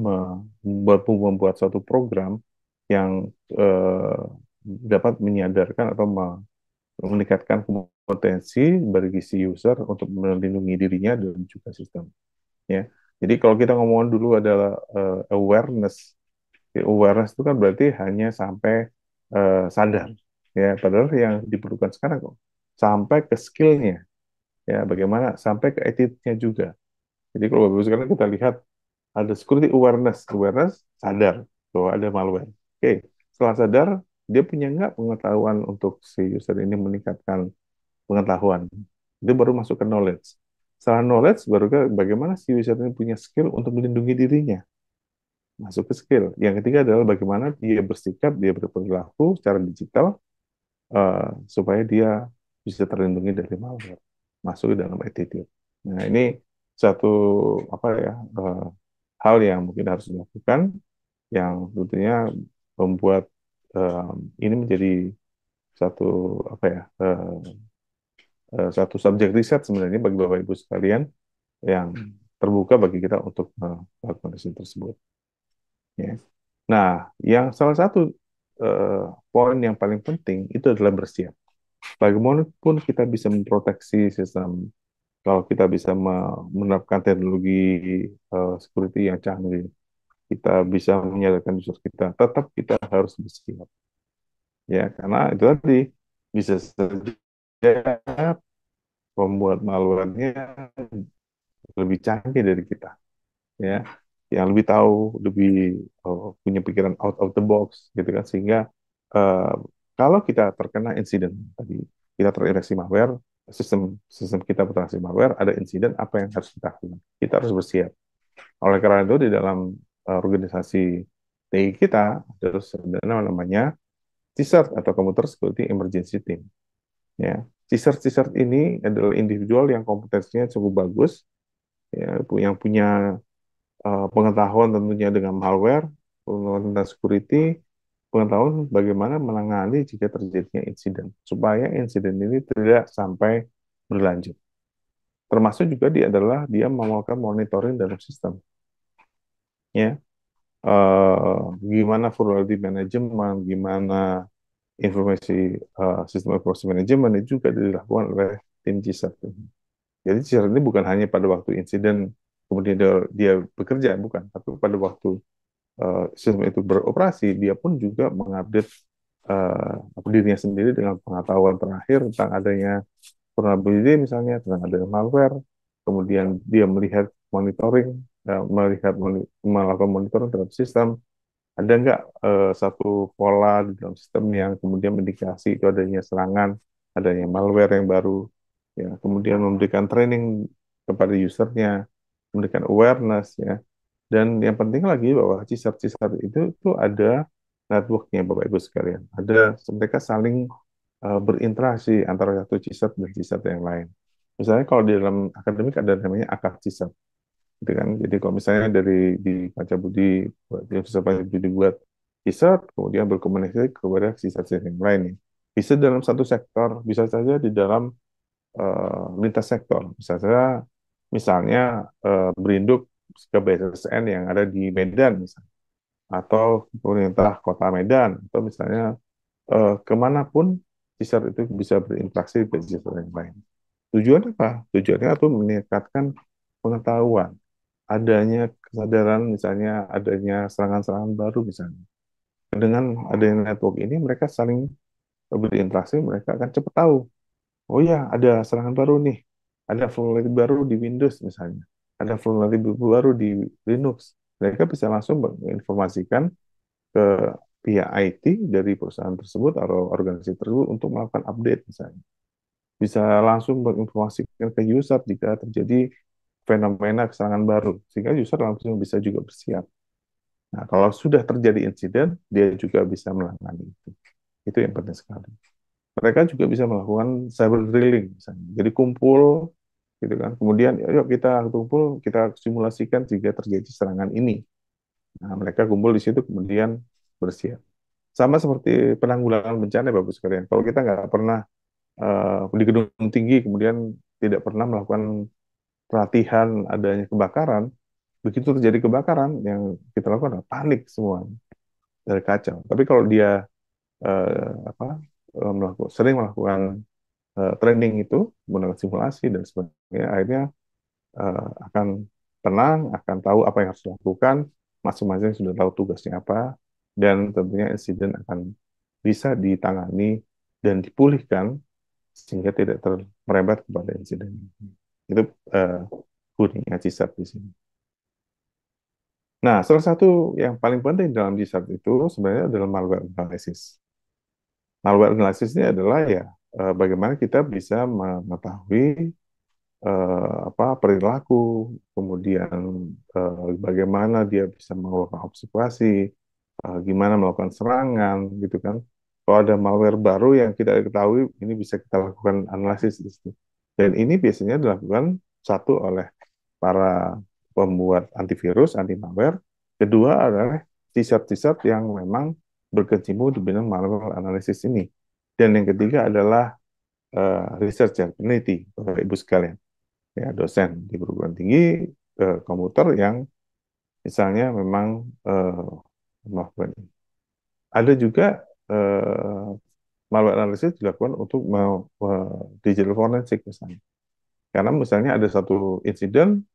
membuat suatu program yang dapat menyadarkan atau meningkatkan kompetensi bagi si user untuk melindungi dirinya dan juga sistem. Ya, jadi kalau kita ngomong dulu adalah awareness. Awareness itu kan berarti hanya sampai sadar, ya. Padahal yang diperlukan sekarang kok sampai ke skillnya, ya. Bagaimana sampai ke attitude-nya juga. Jadi kalau bagus sekarang kita lihat ada security awareness, sadar bahwa ada malware. Oke, setelah sadar dia punya nggak pengetahuan untuk si user ini meningkatkan pengetahuan. Itu baru masuk ke knowledge. Setelah knowledge baru ke bagaimana si user ini punya skill untuk melindungi dirinya. masuk ke skill. Yang ketiga adalah bagaimana dia bersikap, dia berperilaku secara digital supaya dia bisa terlindungi dari malware, masuk ke dalam attitude. Nah, ini satu apa ya hal yang mungkin harus dilakukan, yang tentunya membuat ini menjadi satu apa ya satu subjek riset sebenarnya bagi Bapak Ibu sekalian yang terbuka bagi kita untuk melakukan riset tersebut. Ya. Nah, yang salah satu poin yang paling penting itu adalah bersiap. Bagaimanapun kita bisa memproteksi sistem, kalau kita bisa menerapkan teknologi security yang canggih, kita bisa menyadarkan user kita, tetap kita harus bersiap. Ya, karena itu tadi bisa saja pembuat malware-nya lebih canggih dari kita, ya, yang lebih tahu, lebih punya pikiran out of the box, gitu kan, sehingga eh, kalau kita terkena insiden tadi, kita terinfeksi malware, sistem sistem kita bertransaksi malware, ada insiden, apa yang harus kita lakukan? Kita harus bersiap. Oleh karena itu di dalam organisasi TI kita terus ada namanya CSIRT atau Computer Security Emergency Team. Ya, CSIRT ini adalah individual yang kompetensinya cukup bagus, ya, yang punya pengetahuan tentunya dengan malware, pengetahuan tentang security, pengetahuan bagaimana menangani jika terjadinya insiden, supaya insiden ini tidak sampai berlanjut. Termasuk juga dia adalah dia melakukan monitoring dalam sistem, ya, gimana vulnerability management, gimana informasi sistem informasi manajemen itu juga dilakukan oleh tim CISAT. Jadi CISAT ini bukan hanya pada waktu insiden kemudian dia bekerja, bukan, tapi pada waktu sistem itu beroperasi, dia pun juga mengupdate dirinya sendiri dengan pengetahuan terakhir tentang adanya vulnerability misalnya, tentang adanya malware, kemudian dia melihat monitoring, melakukan monitoring terhadap sistem, ada nggak satu pola di dalam sistem yang kemudian mendikasi itu adanya serangan, adanya malware yang baru, ya, kemudian memberikan training kepada usernya, memberikan awareness, ya, dan yang penting lagi bahwa CSAT-CSAT itu ada networknya Bapak Ibu sekalian. Ada mereka saling berinteraksi antara satu CSAT dan CSAT yang lain. Misalnya kalau di dalam akademik ada namanya akad CSAT, gitu kan. Jadi kalau misalnya dari di Panca Budi, di Universitas Panca Budi buat CSAT, kemudian berkomunikasi kepada CSAT yang lain nih. Bisa dalam satu sektor, bisa saja di dalam lintas sektor. Bisa saja misalnya berinduk ke BSSN yang ada di Medan misalnya, atau pemerintah kota Medan, atau misalnya kemanapun CSAT itu bisa berinteraksi dengan CSAT yang lain. Tujuannya apa? Tujuannya itu meningkatkan pengetahuan, adanya kesadaran, misalnya adanya serangan-serangan baru misalnya. Dengan adanya network ini, mereka saling berinteraksi, mereka akan cepat tahu, oh ya, ada serangan baru nih, ada vulnerability baru di Windows misalnya, ada vulnerability baru di Linux. Mereka bisa langsung menginformasikan ke pihak IT dari perusahaan tersebut atau organisasi tersebut untuk melakukan update misalnya. Bisa langsung menginformasikan ke user jika terjadi fenomena serangan baru, sehingga user langsung bisa juga bersiap. Nah, kalau sudah terjadi insiden, dia juga bisa menangani itu. Itu yang penting sekali. Mereka juga bisa melakukan cyber drilling, misalnya. Jadi kumpul, gitu kan. Kemudian, yuk kita kumpul, kita simulasikan jika terjadi serangan ini. Nah, mereka kumpul di situ, kemudian bersiap. Sama seperti penanggulangan bencana, Bapak sekalian. Kalau kita nggak pernah di gedung tinggi, kemudian tidak pernah melakukan pelatihan adanya kebakaran, begitu terjadi kebakaran, yang kita lakukan adalah panik semua, dari kacau. Tapi kalau dia sering melakukan training itu, menggunakan simulasi dan sebagainya, akhirnya akan tenang, akan tahu apa yang harus dilakukan, masing-masing sudah tahu tugasnya apa, dan tentunya insiden akan bisa ditangani dan dipulihkan sehingga tidak merembet kepada insiden. Itu kuningnya CSAT di sini. Nah, salah satu yang paling penting dalam CSAT itu sebenarnya adalah malware analysis. Malware analysis ini adalah ya bagaimana kita bisa mengetahui perilaku, kemudian bagaimana dia bisa melakukan observasi, gimana melakukan serangan, gitu kan. Kalau ada malware baru yang kita ketahui, ini bisa kita lakukan analisis di situ. Dan ini biasanya dilakukan satu oleh para pembuat antivirus, anti malware. Kedua adalah t-shirt yang memang berkecimpung di bidang malware analysis ini. Dan yang ketiga adalah researcher, peneliti, Bapak Ibu sekalian, ya dosen di perguruan tinggi komputer yang misalnya memang melakukan ini. Ada juga eh, malware analysis dilakukan untuk digital forensik misalnya. Karena misalnya ada satu insiden,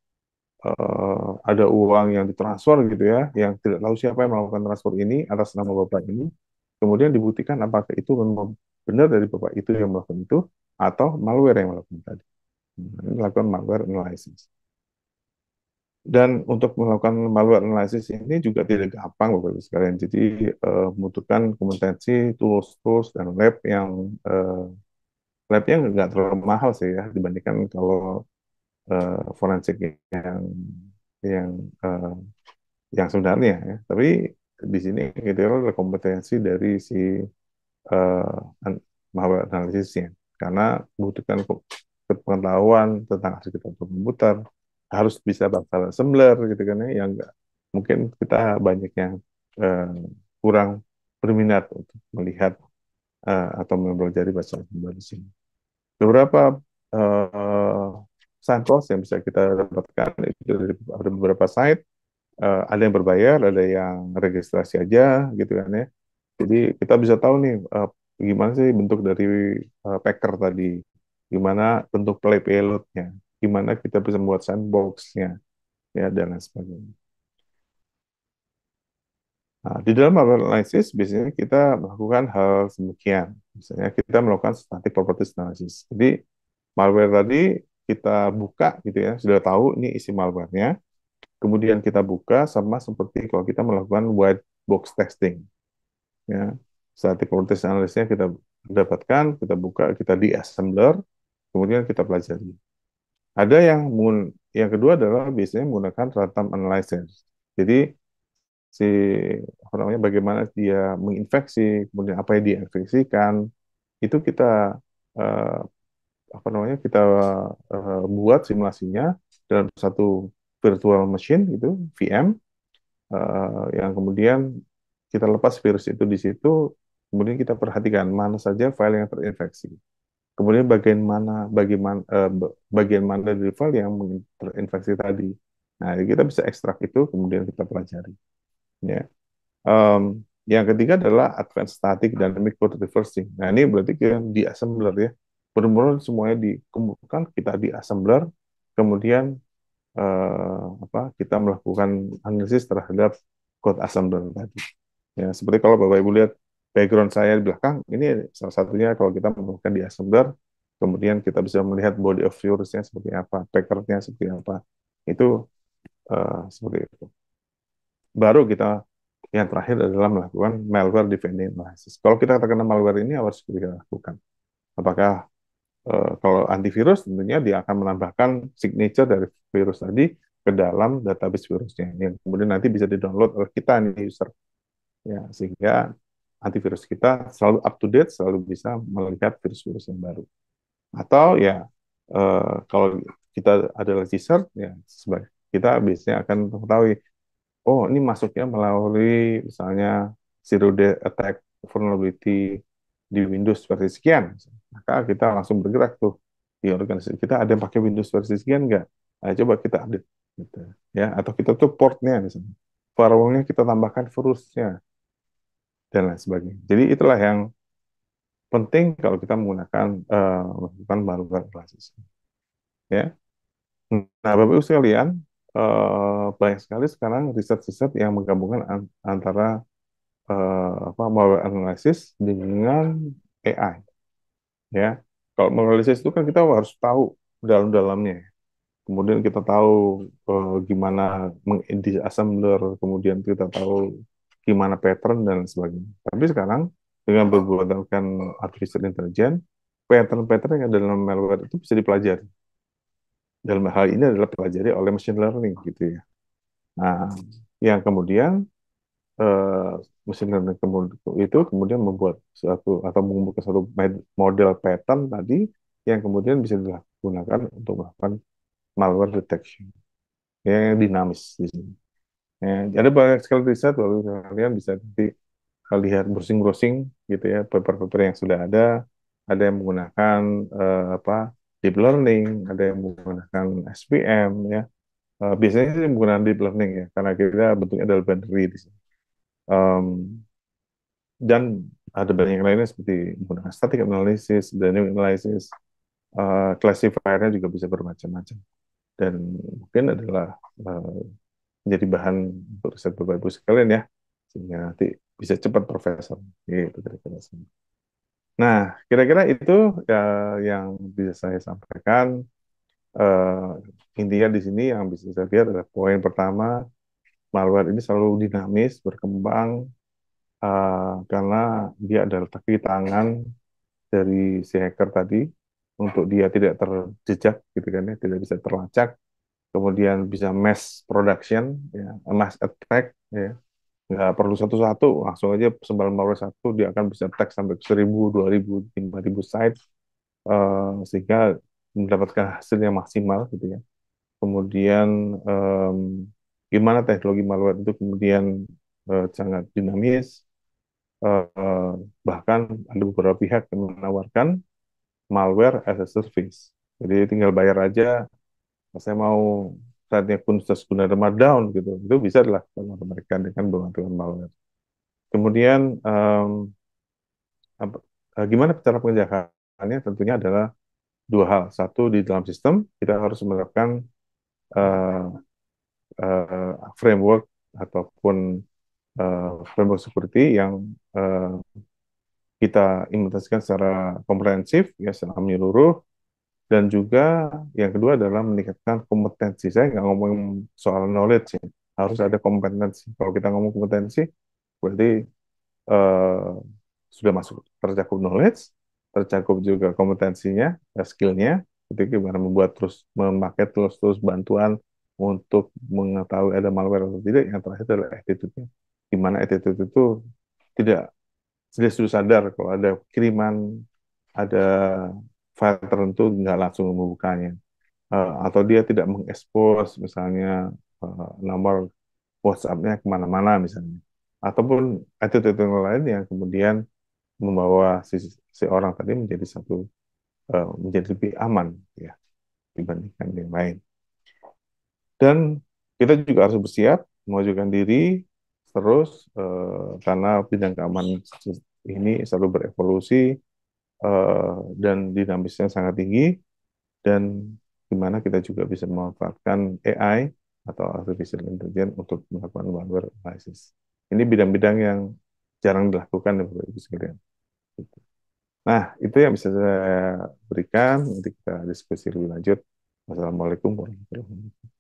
ada uang yang ditransfer gitu ya, yang tidak tahu siapa yang melakukan transfer ini atas nama bapak ini, kemudian dibuktikan apakah itu memang benar dari bapak itu yang melakukan itu atau malware yang melakukan tadi. Ini melakukan malware analysis. Dan untuk melakukan malware analysis ini juga tidak gampang Bapak Ibu sekalian. Jadi membutuhkan kompetensi, tools-tools dan labnya nggak terlalu mahal sih ya dibandingkan kalau forensik yang yang eh, yang sebenarnya ya. Tapi di sini gitu ada kompetensi dari si eh, malware analisisnya karena membutuhkan pengetahuan tentang arsitektur komputer, harus bisa bahasa assembler gitu kan ya, yang nggak mungkin kita banyak yang eh, kurang berminat untuk melihat atau mempelajari bahasa assembler di sini. Beberapa eh, samples yang bisa kita dapatkan itu dari ada beberapa site, ada yang berbayar, ada yang registrasi aja gitu kan ya. Jadi kita bisa tahu nih gimana sih bentuk dari packer tadi, gimana bentuk play payload-nya, gimana kita bisa membuat sandbox-nya, ya dan lain sebagainya. Nah, di dalam malware analysis biasanya kita melakukan hal demikian. Misalnya kita melakukan static properties analysis. Jadi malware tadi kita buka gitu ya, sudah tahu ini isi malware-nya, kemudian kita buka sama seperti kalau kita melakukan white box testing. Ya, static properties analysis-nya kita dapatkan, kita buka, kita di assembler, kemudian kita pelajari. Ada yang kedua adalah biasanya menggunakan runtime analysis. Jadi si apa namanya bagaimana dia menginfeksi, kemudian apa yang diinfeksikan, itu kita eh, apa namanya kita buat simulasinya dalam satu virtual machine gitu, VM, yang kemudian kita lepas virus itu di situ, kemudian kita perhatikan mana saja file yang terinfeksi. Kemudian bagian mana dari file yang terinfeksi tadi. Nah, kita bisa ekstrak itu, kemudian kita pelajari. Ya. Yang ketiga adalah advanced static dynamic code reversing. Nah, ini berarti kita di assembler ya. Benar-benar semuanya dikumpulkan, kita di assembler, kemudian kita melakukan analisis terhadap code assembler tadi. Ya, seperti kalau Bapak Ibu lihat background saya di belakang, ini salah satunya kalau kita melakukan di assembler, kemudian kita bisa melihat body of virusnya seperti apa, packernya seperti apa. Itu seperti itu. Baru kita yang terakhir adalah melakukan malware defending analysis. Kalau kita terkena malware ini harus kita lakukan. Apakah kalau antivirus tentunya dia akan menambahkan signature dari virus tadi ke dalam database virusnya yang kemudian nanti bisa di-download oleh kita nih user ya sehingga antivirus kita selalu up to date, selalu bisa melihat virus-virus yang baru. Atau ya kalau kita adalah user ya sebagai kita biasanya akan mengetahui oh ini masuknya melalui misalnya zero day attack vulnerability di Windows versi sekian, maka kita langsung bergerak tuh di organisasi kita ada yang pakai Windows versi sekian nggak? Nah, coba kita update, gitu. Ya, atau kita tuh portnya misalnya, firewallnya kita tambahkan virusnya dan lain sebagainya. Jadi itulah yang penting kalau kita melakukan malware analysis. Ya, nah Bapak Ibu sekalian, banyak sekali sekarang riset-riset yang menggabungkan antara malware analysis dengan AI ya. Kalau menganalisis itu kan kita harus tahu dalam-dalamnya. Kemudian kita tahu gimana mengassembler, kemudian kita tahu gimana pattern dan sebagainya. Tapi sekarang dengan bergunakan artificial intelligence, pattern-pattern yang ada dalam malware itu bisa dipelajari. dalam hal ini adalah pelajari oleh machine learning gitu ya. Nah, yang kemudian eh, mesin learning itu kemudian membuat suatu atau mengumpulkan satu model pattern tadi yang kemudian bisa digunakan untuk melakukan malware detection yang dinamis di sini. Ya, ada banyak sekali riset, lalu kalian bisa nanti lihat browsing-browsing gitu ya, paper-paper yang sudah ada yang menggunakan apa deep learning, ada yang menggunakan SVM ya. Biasanya sih menggunakan deep learning ya, karena kita bentuknya adalah binary di sini. Em, dan ada banyak yang lainnya seperti menggunakan static analysis, dynamic analysis, classifier-nya juga bisa bermacam-macam. Dan mungkin adalah menjadi bahan untuk riset Bapak Ibu sekalian ya, sehingga nanti bisa cepat profesor. Gitu kira-kira. Nah, kira-kira itu ya, yang bisa saya sampaikan. Intinya di sini yang bisa saya lihat adalah poin pertama, malware ini selalu dinamis, berkembang, karena dia adalah kaki tangan dari si hacker tadi untuk dia tidak terjejak gitu kan ya, tidak bisa terlacak, kemudian bisa mass production ya, mass attack ya, nggak perlu satu-satu, langsung aja sebaran malware satu dia akan bisa attack sampai ke 1.000, 2.000, 5.000 site, sehingga mendapatkan hasil yang maksimal gitu ya. Kemudian em, gimana teknologi malware itu kemudian sangat dinamis, eh, bahkan ada beberapa pihak yang menawarkan malware as a service. Jadi tinggal bayar aja, saya mau saatnya Kunses Gunadarma down gitu, itu bisa dilakukan oleh mereka dengan bantuan malware. Kemudian gimana cara penjagaannya? Tentunya adalah dua hal. Satu, di dalam sistem kita harus menerapkan eh, framework ataupun framework security yang kita implementasikan secara komprehensif, ya, secara menyeluruh. Dan juga yang kedua adalah meningkatkan kompetensi. Saya nggak ngomong soal knowledge ya. Harus ada kompetensi. Kalau kita ngomong kompetensi, berarti eh, sudah masuk tercakup knowledge, tercakup juga kompetensinya, skillnya, itu gimana membuat terus memakai terus bantuan untuk mengetahui ada malware atau tidak. Yang terakhir adalah attitude-nya. Di mana attitude itu tidak sudah sadar kalau ada kiriman, ada file tertentu nggak langsung membukanya. Atau dia tidak mengekspos misalnya nomor WhatsApp-nya kemana-mana misalnya. Ataupun attitude yang lain yang kemudian membawa si orang tadi menjadi menjadi lebih aman ya dibandingkan yang lain. Dan kita juga harus bersiap memajukan diri terus, karena bidang keamanan ini selalu berevolusi, dan dinamisnya sangat tinggi, dan di mana kita juga bisa memanfaatkan AI atau artificial intelligence untuk melakukan malware analysis. Ini bidang-bidang yang jarang dilakukan ya Bapak Ibu sekalian. Nah, itu yang bisa saya berikan. Nanti kita diskusi lebih lanjut. Wassalamualaikum warahmatullahi wabarakatuh.